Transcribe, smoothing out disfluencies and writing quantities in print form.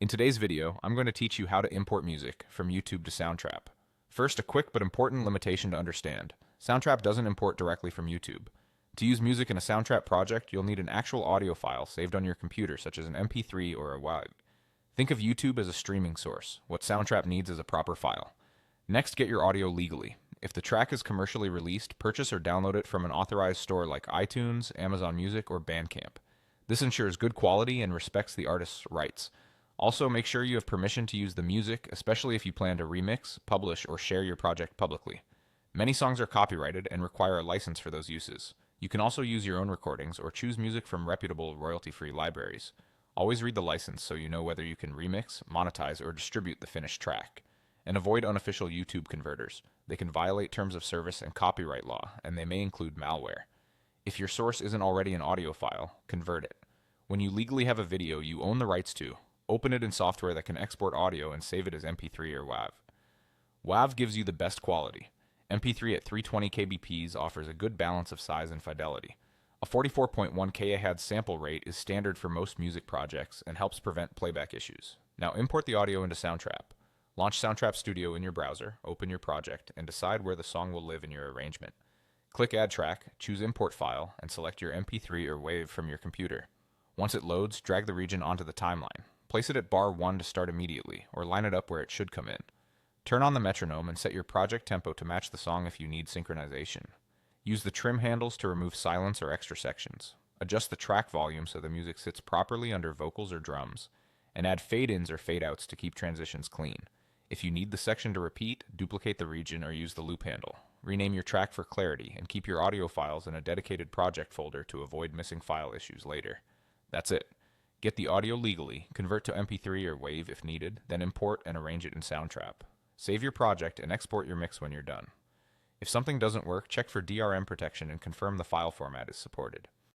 In today's video, I'm going to teach you how to import music from YouTube to Soundtrap. First, a quick but important limitation to understand. Soundtrap doesn't import directly from YouTube. To use music in a Soundtrap project, you'll need an actual audio file saved on your computer, such as an MP3 or a WAV. Think of YouTube as a streaming source. What Soundtrap needs is a proper file. Next, get your audio legally. If the track is commercially released, purchase or download it from an authorized store like iTunes, Amazon Music, or Bandcamp. This ensures good quality and respects the artist's rights. Also, make sure you have permission to use the music, especially if you plan to remix, publish, or share your project publicly. Many songs are copyrighted and require a license for those uses. You can also use your own recordings or choose music from reputable royalty-free libraries. Always read the license so you know whether you can remix, monetize, or distribute the finished track. And avoid unofficial YouTube converters. They can violate terms of service and copyright law, and they may include malware. If your source isn't already an audio file, convert it. When you legally have a video you own the rights to, open it in software that can export audio and save it as MP3 or WAV. WAV gives you the best quality. MP3 at 320 kbps offers a good balance of size and fidelity. A 44.1 kHz sample rate is standard for most music projects and helps prevent playback issues. Now import the audio into Soundtrap. Launch Soundtrap Studio in your browser, open your project, and decide where the song will live in your arrangement. Click Add Track, choose Import File, and select your MP3 or WAV from your computer. Once it loads, drag the region onto the timeline. Place it at bar 1 to start immediately, or line it up where it should come in. Turn on the metronome and set your project tempo to match the song if you need synchronization. Use the trim handles to remove silence or extra sections. Adjust the track volume so the music sits properly under vocals or drums, and add fade-ins or fade-outs to keep transitions clean. If you need the section to repeat, duplicate the region or use the loop handle. Rename your track for clarity, and keep your audio files in a dedicated project folder to avoid missing file issues later. That's it. Get the audio legally, convert to MP3 or WAV if needed, then import and arrange it in Soundtrap. Save your project and export your mix when you're done. If something doesn't work, check for DRM protection and confirm the file format is supported.